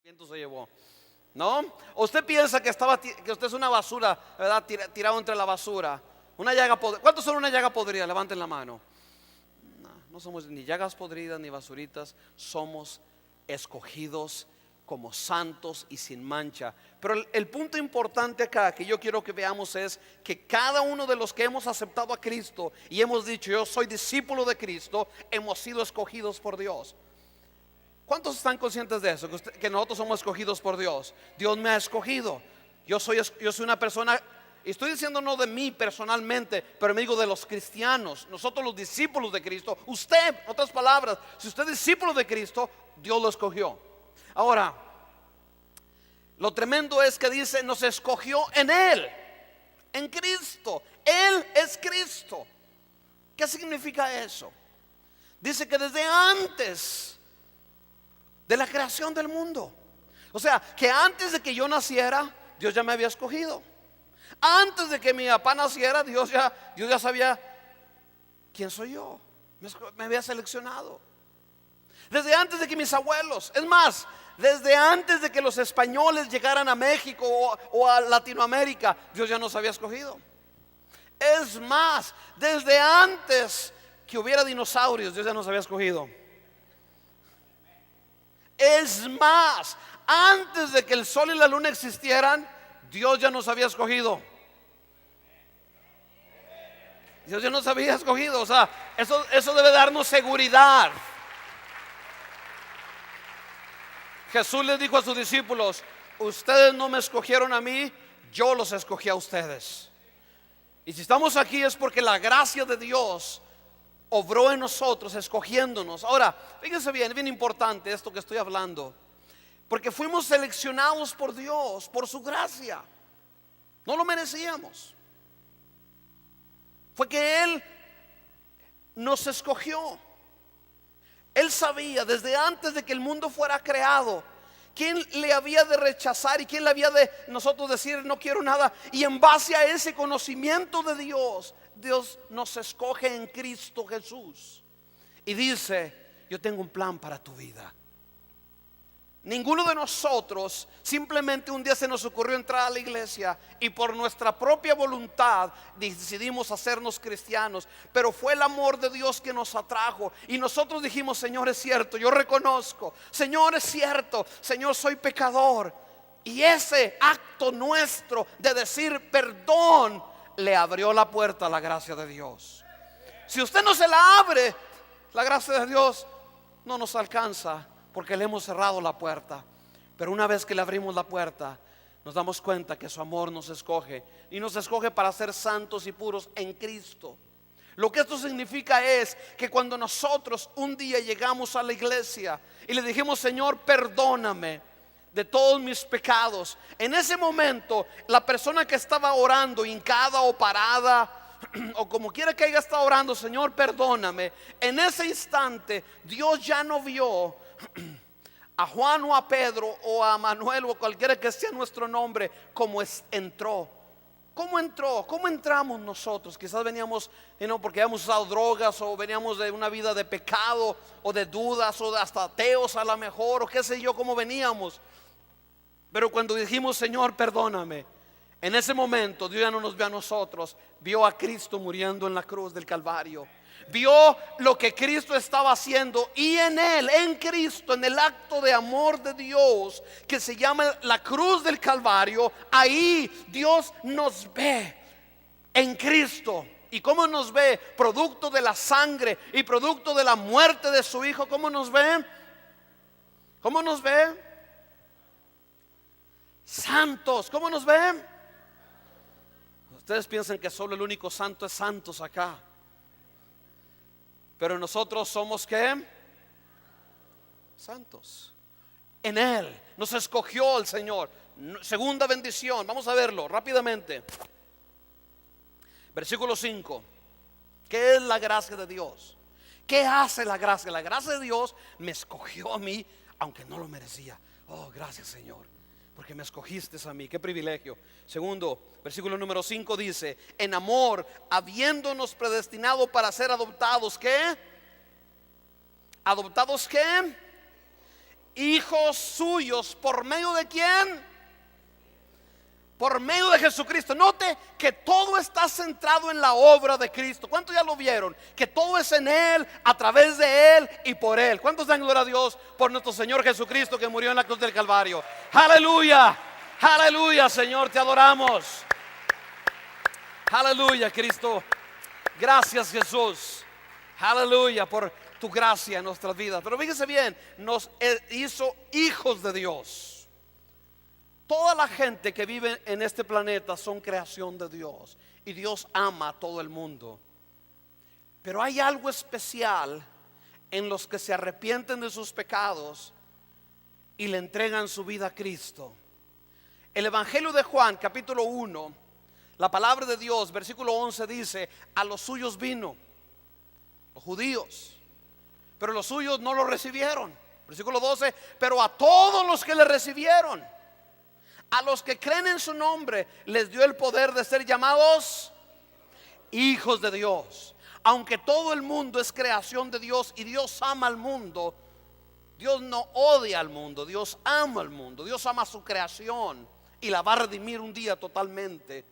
viento se llevó. ¿No? ¿O usted piensa que usted es una basura, ¿verdad? Tirado entre la basura. Una llaga podrida. ¿Cuántos son una llaga podrida? Levanten la mano. No somos ni llagas podridas ni basuritas. Somos escogidos como santos y sin mancha. Pero el punto importante acá que yo quiero que veamos es que cada uno de los que hemos aceptado a Cristo y hemos dicho yo soy discípulo de Cristo, hemos sido escogidos por Dios. ¿Cuántos están conscientes de eso? Que nosotros somos escogidos por Dios. Dios me ha escogido. Yo soy una persona, y estoy diciendo no de mí personalmente, pero me digo de los cristianos. Nosotros los discípulos de Cristo. Usted, en otras palabras, si usted es discípulo de Cristo, Dios lo escogió. Ahora, lo tremendo es que dice, nos escogió en Él, en Cristo. Él es Cristo. ¿Qué significa eso? Dice que desde antes de la creación del mundo, o sea, que antes de que yo naciera, Dios ya me había escogido. Antes de que mi papá naciera, Dios ya sabía quién soy yo. Me había seleccionado. Desde antes de que mis abuelos, es más, desde antes de que los españoles llegaran a México o a Latinoamérica, Dios ya nos había escogido. Es más, desde antes que hubiera dinosaurios, Dios ya nos había escogido. Es más, antes de que el sol y la luna existieran, Dios ya nos había escogido. Dios ya nos había escogido. O sea, eso debe darnos seguridad. Jesús les dijo a sus discípulos: ustedes no me escogieron a mí, yo los escogí a ustedes. Y si estamos aquí es porque la gracia de Dios obró en nosotros, escogiéndonos. Ahora, fíjense bien, es bien importante esto que estoy hablando, porque fuimos seleccionados por Dios, por su gracia. No lo merecíamos. Fue que Él nos escogió. Él sabía desde antes de que el mundo fuera creado quién le había de rechazar y quién le había de nosotros decir no quiero nada. Y en base a ese conocimiento de Dios, Dios nos escoge en Cristo Jesús y dice: yo tengo un plan para tu vida. Ninguno de nosotros simplemente un día se nos ocurrió entrar a la iglesia y por nuestra propia voluntad decidimos hacernos cristianos, pero fue el amor de Dios que nos atrajo y nosotros dijimos: Señor, es cierto, yo reconozco, Señor, es cierto, Señor, soy pecador. Y ese acto nuestro de decir perdón le abrió la puerta a la gracia de Dios. Si usted no se la abre, la gracia de Dios no nos alcanza, porque le hemos cerrado la puerta. Pero una vez que le abrimos la puerta, nos damos cuenta que su amor nos escoge, y nos escoge para ser santos y puros en Cristo. Lo que esto significa es que cuando nosotros un día llegamos a la iglesia y le dijimos: Señor, perdóname de todos mis pecados, en ese momento la persona que estaba orando, hincada o parada, o como quiera que haya estado orando, Señor, perdóname, en ese instante Dios ya no vio a Juan o a Pedro o a Manuel o cualquiera que sea nuestro nombre como entró. ¿Cómo entró? ¿Cómo entramos nosotros? Quizás veníamos porque habíamos usado drogas, o veníamos de una vida de pecado o de dudas, o de hasta ateos a lo mejor, o qué sé yo cómo veníamos. Pero cuando dijimos: Señor, perdóname, en ese momento Dios ya no nos vio a nosotros, vio a Cristo muriendo en la cruz del Calvario. Vio lo que Cristo estaba haciendo, y en Él, en Cristo, en el acto de amor de Dios que se llama la cruz del Calvario, ahí Dios nos ve en Cristo. ¿Y cómo nos ve? Producto de la sangre y producto de la muerte de su Hijo. ¿Cómo nos ve? ¿Cómo nos ve? Santos. ¿Cómo nos ve? Ustedes piensan que solo el único santo es santos acá, pero nosotros somos ¿qué? Santos. En Él nos escogió el Señor. Segunda bendición, vamos a verlo rápidamente. Versículo 5. ¿Qué es la gracia de Dios? ¿Qué hace la gracia? La gracia de Dios me escogió a mí aunque no lo merecía. Oh, gracias, Señor, porque me escogiste a mí. Qué privilegio. Segundo, versículo número 5 dice: en amor, habiéndonos predestinado para ser adoptados. ¿Qué? ¿Adoptados qué? hijos suyos. ¿Por medio de quién? Por medio de Jesucristo. Note que todo está centrado en la obra de Cristo. ¿Cuántos ya lo vieron? Que todo es en Él, a través de Él y por Él. ¿Cuántos dan gloria a Dios por nuestro Señor Jesucristo que murió en la cruz del Calvario? Aleluya, aleluya, Señor, te adoramos. Aleluya, Cristo. Gracias, Jesús. Aleluya por tu gracia en nuestras vidas. Pero fíjese bien, nos hizo hijos de Dios. Toda la gente que vive en este planeta son creación de Dios, y Dios ama a todo el mundo. Pero hay algo especial en los que se arrepienten de sus pecados y le entregan su vida a Cristo. El Evangelio de Juan, capítulo 1, la palabra de Dios, versículo 11 dice: a los suyos vino, los judíos, pero los suyos no lo recibieron. Versículo 12: pero a todos los que le recibieron, a los que creen en su nombre, les dio el poder de ser llamados hijos de Dios. Aunque todo el mundo es creación de Dios y Dios ama al mundo, Dios no odia al mundo, Dios ama al mundo. Dios ama su creación y la va a redimir un día totalmente.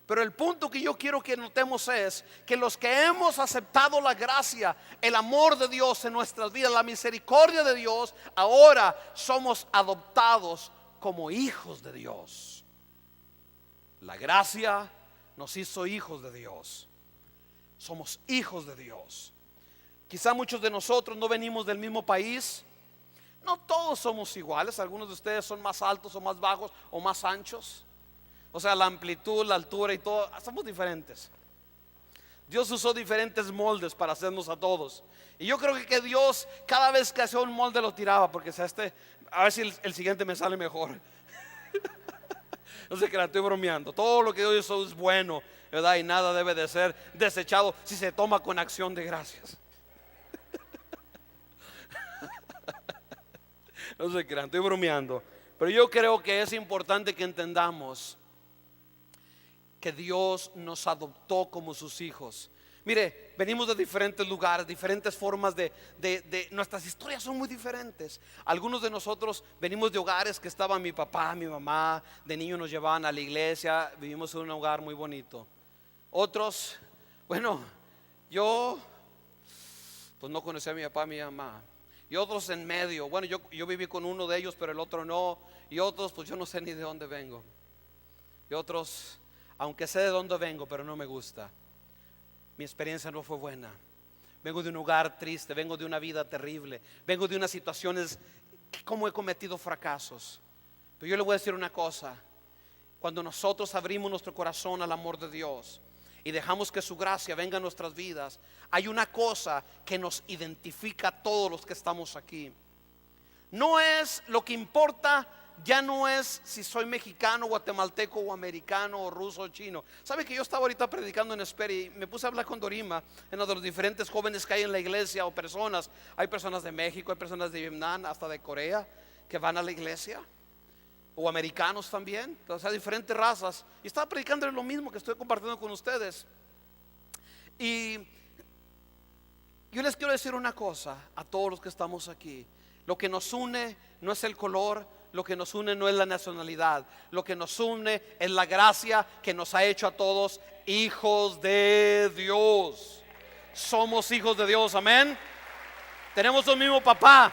Pero el punto que yo quiero que notemos es que los que hemos aceptado la gracia, el amor de Dios en nuestras vidas, la misericordia de Dios, ahora somos adoptados como hijos de Dios. La gracia nos hizo hijos de Dios. Somos hijos de Dios. Quizá muchos de nosotros no venimos del mismo país. No todos somos iguales. Algunos de ustedes son más altos o más bajos o más anchos. O sea, la amplitud, la altura y todo, somos diferentes. Dios usó diferentes moldes para hacernos a todos. Y yo creo que Dios, cada vez que hacía un molde, lo tiraba, porque a ver si el siguiente me sale mejor. No sé, que la estoy bromeando. Todo lo que Dios hizo es bueno, ¿verdad? Y nada debe de ser desechado si se toma con acción de gracias. No sé, que la estoy bromeando. Pero yo creo que es importante que entendamos que Dios nos adoptó como sus hijos. Mire, venimos de diferentes lugares, diferentes formas nuestras historias son muy diferentes. Algunos de nosotros venimos de hogares que estaban mi papá, mi mamá, de niños nos llevaban a la iglesia, vivimos en un hogar muy bonito. Otros, bueno, yo pues no conocía a mi papá, a mi mamá. Y otros en medio, bueno, yo viví con uno de ellos, pero el otro no. Y otros, pues yo no sé ni de dónde vengo. Y otros, aunque sé de dónde vengo, pero no me gusta. Mi experiencia no fue buena. Vengo de un hogar triste, vengo de una vida terrible, vengo de unas situaciones como he cometido fracasos. Pero yo le voy a decir una cosa: cuando nosotros abrimos nuestro corazón al amor de Dios y dejamos que su gracia venga a nuestras vidas, hay una cosa que nos identifica a todos los que estamos aquí. No es lo que importa. Ya no es si soy mexicano, guatemalteco o americano o ruso o chino. ¿Sabe que yo estaba ahorita predicando en Esperi y me puse a hablar con Dorima, en uno de los diferentes jóvenes que hay en la iglesia o personas? Hay personas de México, hay personas de Vietnam, hasta de Corea, que van a la iglesia, o americanos también, o sea, diferentes razas. Y estaba predicando lo mismo que estoy compartiendo con ustedes. Y yo les quiero decir una cosa a todos los que estamos aquí: lo que nos une no es el color, lo que nos une no es la nacionalidad, lo que nos une es la gracia que nos ha hecho a todos hijos de Dios. Somos hijos de Dios, amén. Tenemos el mismo papá,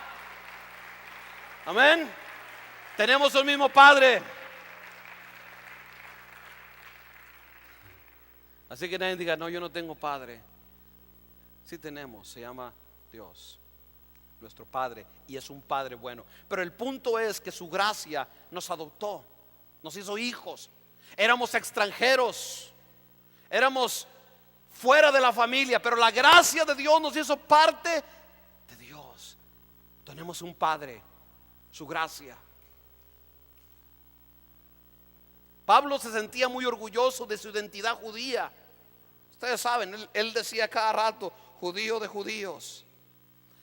amén. Tenemos el mismo padre. Así que nadie diga: no, yo no tengo padre. Sí tenemos, se llama Dios, nuestro Padre, y es un Padre bueno. Pero el punto es que su gracia nos adoptó, nos hizo hijos. Éramos extranjeros, éramos fuera de la familia, pero la gracia de Dios nos hizo parte de Dios. Tenemos un Padre, su gracia. Pablo se sentía muy orgulloso de su identidad judía. Ustedes saben, él decía cada rato: judío de judíos,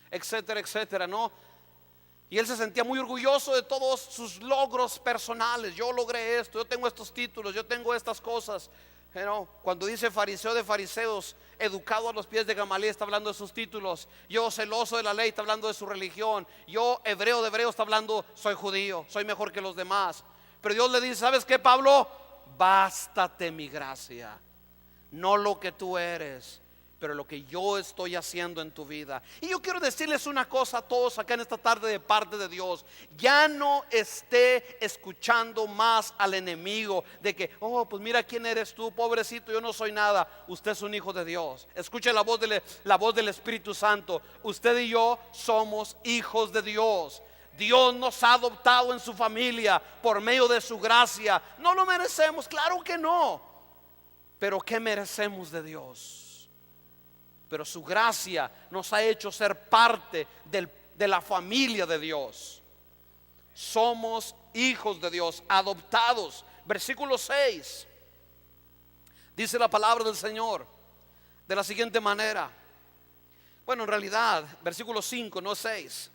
etcétera, etcétera, ¿no? Y él se sentía muy orgulloso de todos sus logros personales. Yo logré esto, yo tengo estos títulos, yo tengo estas cosas. Cuando dice fariseo de fariseos, educado a los pies de Gamaliel, está hablando de sus títulos. Yo celoso de la ley, está hablando de su religión. Yo hebreo de hebreos, está hablando, soy judío, soy mejor que los demás. Pero Dios le dice, ¿sabes qué, Pablo? Bástate mi gracia. No lo que tú eres, pero lo que yo estoy haciendo en tu vida. Y yo quiero decirles una cosa a todos acá en esta tarde de parte de Dios. Ya no esté escuchando más al enemigo de que, oh, pues mira quién eres tú, pobrecito, yo no soy nada. Usted es un hijo de Dios. Escuche la voz del Espíritu Santo. Usted y yo somos hijos de Dios. Dios nos ha adoptado en su familia por medio de su gracia. No lo merecemos, claro que no. Pero ¿qué merecemos de Dios? Pero su gracia nos ha hecho ser parte de la familia de Dios. Somos hijos de Dios, adoptados. Versículo 6. Dice la palabra del Señor de la siguiente manera. Bueno, en realidad, versículo 5, no 6.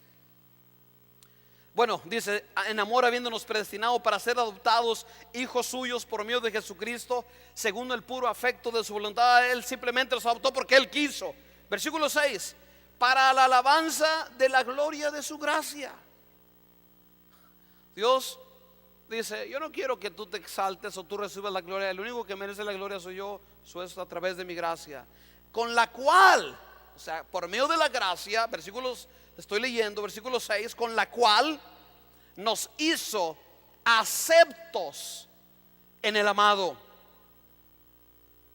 Bueno, dice, en amor habiéndonos predestinado para ser adoptados hijos suyos por medio de Jesucristo, según el puro afecto de su voluntad. Él simplemente los adoptó porque Él quiso. Versículo 6, para la alabanza de la gloria de su gracia. Dios dice, yo no quiero que tú te exaltes o tú recibas la gloria. El único que merece la gloria soy yo. Eso es a través de mi gracia, con la cual, o sea, por medio de la gracia, versículos, estoy leyendo, versículo 6, con la cual nos hizo aceptos en el amado.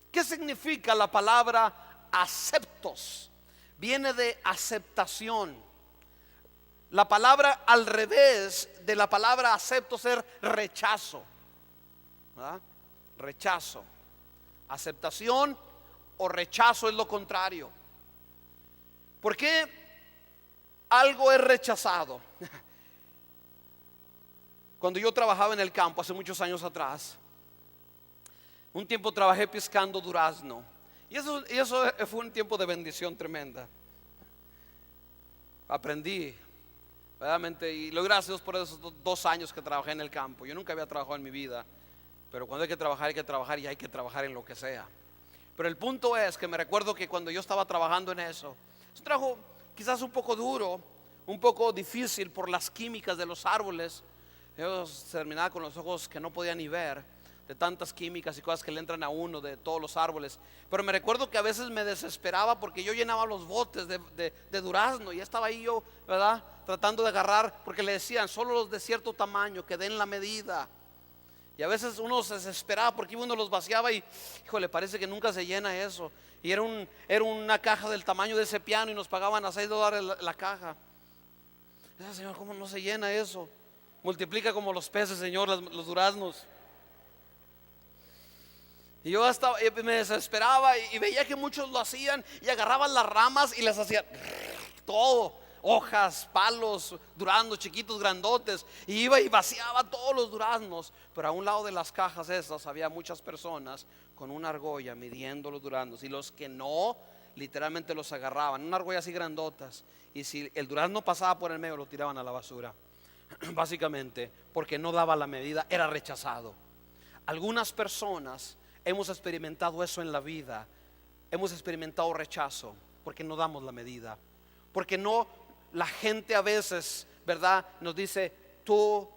¿Qué significa la palabra aceptos? Viene de aceptación. La palabra al revés de la palabra aceptos es rechazo, ¿verdad? Rechazo. Aceptación o rechazo es lo contrario. ¿Por qué algo es rechazado? Cuando yo trabajaba en el campo hace muchos años atrás, un tiempo trabajé pescando durazno. Y eso fue un tiempo de bendición tremenda. Aprendí, verdaderamente, y le doy gracias a Dios por esos 2 años que trabajé en el campo. Yo nunca había trabajado en mi vida, pero cuando hay que trabajar y hay que trabajar en lo que sea. Pero el punto es que me recuerdo que cuando yo estaba trabajando en eso, es un trabajo quizás un poco duro, un poco difícil por las químicas de los árboles. Yo terminaba con los ojos que no podía ni ver, de tantas químicas y cosas que le entran a uno de todos los árboles. Pero me recuerdo que a veces me desesperaba porque yo llenaba los botes de durazno y ya estaba ahí yo, ¿verdad?, tratando de agarrar, porque le decían solo los de cierto tamaño, que den la medida. Y a veces uno se desesperaba porque uno los vaciaba y, híjole, parece que nunca se llena eso. Y era una caja del tamaño de ese piano y nos pagaban a $6 la caja. Señor, ¿cómo no se llena eso? Multiplica como los peces, Señor, los duraznos. Y yo me desesperaba y veía que muchos lo hacían y agarraban las ramas y las hacían todo, hojas, palos, duraznos chiquitos, grandotes, y iba y vaciaba todos los duraznos. Pero a un lado de las cajas esas había muchas personas con una argolla midiendo los duraznos, y los que no, literalmente los agarraban, una argolla así grandotas, y si el durazno pasaba por el medio lo tiraban a la basura. Básicamente porque no daba la medida, era rechazado. Algunas personas hemos experimentado eso en la vida. Hemos experimentado rechazo porque no damos la medida, porque no, la gente a veces, ¿verdad?, nos dice, tú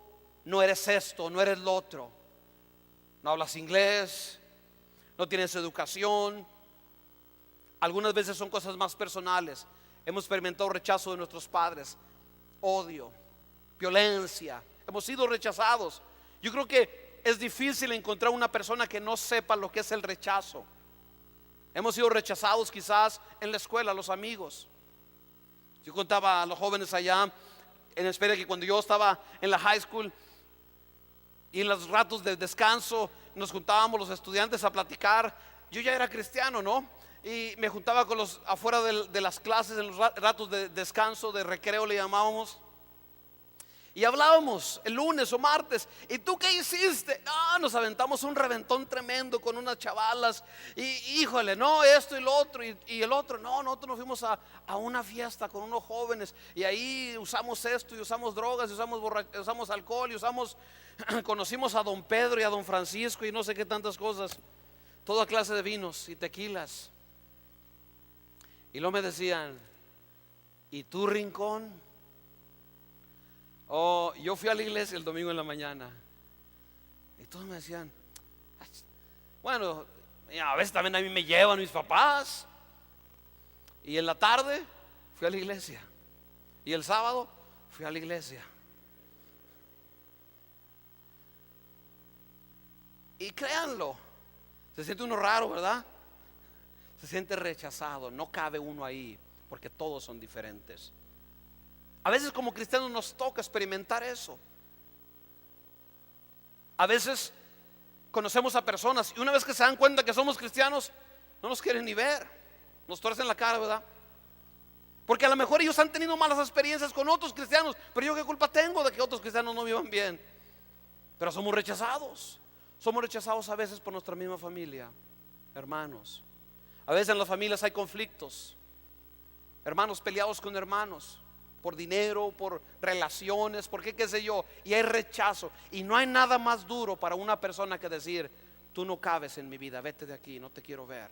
no eres esto, no eres lo otro, no hablas inglés, no tienes educación. Algunas veces son cosas más personales. Hemos experimentado rechazo de nuestros padres, odio, violencia. Hemos sido rechazados. Yo creo que es difícil encontrar una persona que no sepa lo que es el rechazo. Hemos sido rechazados quizás en la escuela, los amigos. Yo contaba a los jóvenes allá en espera que cuando yo estaba en la high school y en los ratos de descanso nos juntábamos los estudiantes a platicar. Yo ya era cristiano, ¿no? Y me juntaba con los afuera de las clases en los ratos de descanso, de recreo le llamábamos. Y hablábamos el lunes o martes. ¿Y tú qué hiciste? No, nos aventamos un reventón tremendo con unas chavalas. Y híjole, no, esto y lo otro. Y el otro, no, nosotros nos fuimos a una fiesta con unos jóvenes. Y ahí usamos esto y usamos drogas y usamos alcohol y conocimos a don Pedro y a don Francisco y no sé qué tantas cosas. toda clase de vinos y tequilas. Y luego me decían: ¿y tú, Rincón? Oh, yo fui a la iglesia el domingo en la mañana. Y todos me decían: bueno, a veces también a mí me llevan mis papás. Y en la tarde fui a la iglesia. Y el sábado fui a la iglesia. Y créanlo, se siente uno raro, ¿verdad? Se siente rechazado, no cabe uno ahí, porque todos son diferentes. A veces como cristianos nos toca experimentar eso. A veces conocemos a personas y una vez que se dan cuenta que somos cristianos, no nos quieren ni ver, nos tuercen la cara, ¿verdad? Porque a lo mejor ellos han tenido malas experiencias con otros cristianos, pero yo qué culpa tengo de que otros cristianos no vivan bien. Pero somos rechazados. Somos rechazados a veces por nuestra misma familia, hermanos. A veces en las familias hay conflictos, hermanos peleados con hermanos, por dinero, por relaciones, por qué sé yo, y hay rechazo. Y no hay nada más duro para una persona que decir: tú no cabes en mi vida, vete de aquí, no te quiero ver.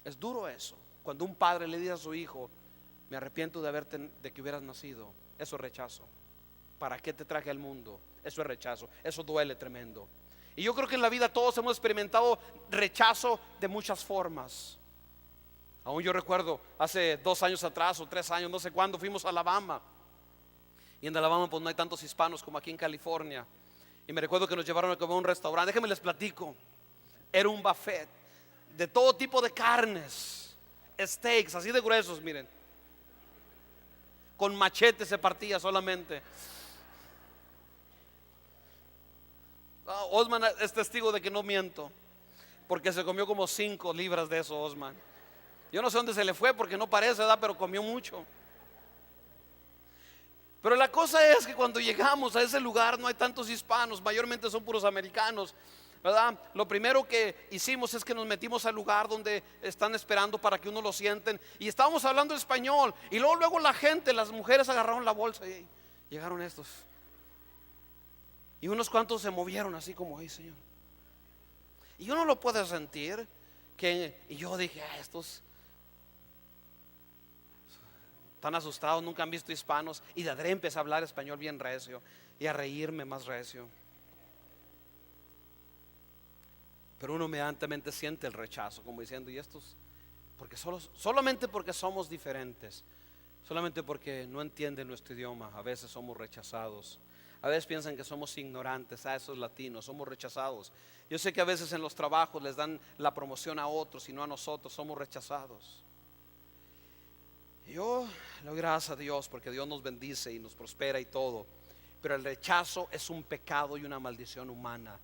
Es duro eso. Cuando un padre le dice a su hijo: me arrepiento de que hubieras nacido. Eso es rechazo. ¿Para qué te traje al mundo? Eso es rechazo. Eso duele tremendo. Y yo creo que en la vida todos hemos experimentado rechazo de muchas formas. Aún yo recuerdo hace 2 años atrás o 3 años, no sé cuándo, fuimos a Alabama. Y en Alabama pues no hay tantos hispanos como aquí en California. Y me recuerdo que nos llevaron a comer a un restaurante. Déjenme les platico. Era un buffet de todo tipo de carnes, steaks así de gruesos, miren. Con machete se partía solamente. Osman es testigo de que no miento, porque se comió como 5 libras de eso, Osman. Yo no sé dónde se le fue porque no parece, ¿verdad? Pero comió mucho. Pero la cosa es que cuando llegamos a ese lugar no hay tantos hispanos, mayormente son puros americanos, ¿verdad? Lo primero que hicimos es que nos metimos al lugar donde están esperando para que uno lo sienten, y estábamos hablando español. Y luego la gente, las mujeres agarraron la bolsa y llegaron estos. Y unos cuantos se movieron así como: ay, Señor. Y uno lo puede sentir y yo dije: estos están asustados, nunca han visto hispanos. Y de adrede empecé a hablar español bien recio y a reírme más recio. Pero uno inmediatamente siente el rechazo, como diciendo: y estos, porque solamente porque somos diferentes, solamente porque no entienden nuestro idioma, a veces somos rechazados. A veces piensan que somos ignorantes, esos latinos, somos rechazados. Yo sé que a veces en los trabajos les dan la promoción a otros y no a nosotros, somos rechazados. Yo le doy gracias a Dios porque Dios nos bendice y nos prospera y todo. Pero el rechazo es un pecado y una maldición humana.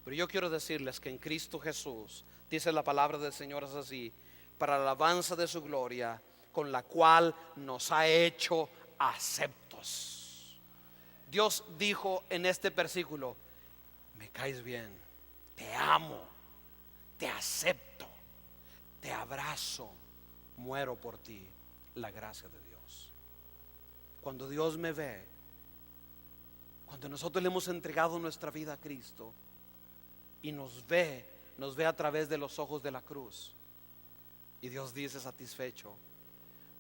Pero yo quiero decirles que en Cristo Jesús, dice la palabra del Señor es así: para la alabanza de su gloria, con la cual nos ha hecho aceptos. Dios dijo en este versículo: me caes bien, te amo, te acepto, te abrazo, muero por ti. La gracia de Dios. Cuando Dios me ve, cuando nosotros le hemos entregado nuestra vida a Cristo y nos ve a través de los ojos de la cruz, y Dios dice satisfecho: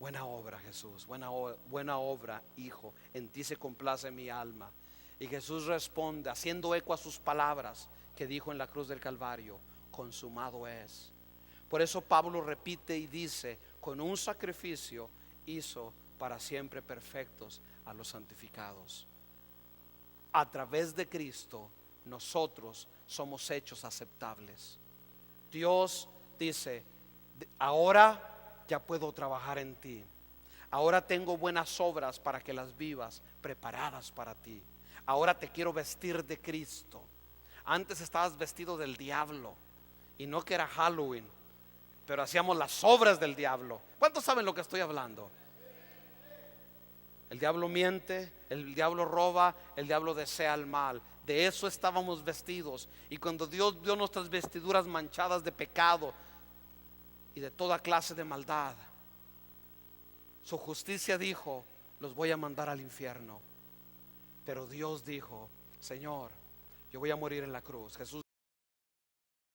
buena obra, Jesús, buena obra, hijo, en ti se complace mi alma. Y Jesús responde haciendo eco a sus palabras que dijo en la cruz del Calvario: consumado es. Por eso Pablo repite y dice: con un sacrificio hizo para siempre perfectos a los santificados. A través de Cristo nosotros somos hechos aceptables. Dios dice: ahora ya puedo trabajar en ti. Ahora tengo buenas obras para que las vivas, preparadas para ti. Ahora te quiero vestir de Cristo. Antes estabas vestido del diablo, y no que era Halloween, pero hacíamos las obras del diablo. ¿Cuántos saben lo que estoy hablando? El diablo miente, el diablo roba, el diablo desea el mal. De eso estábamos vestidos. Y cuando Dios vio nuestras vestiduras manchadas de pecado y de toda clase de maldad, su justicia dijo: los voy a mandar al infierno. Pero Dios dijo: Señor, yo voy a morir en la cruz. Jesús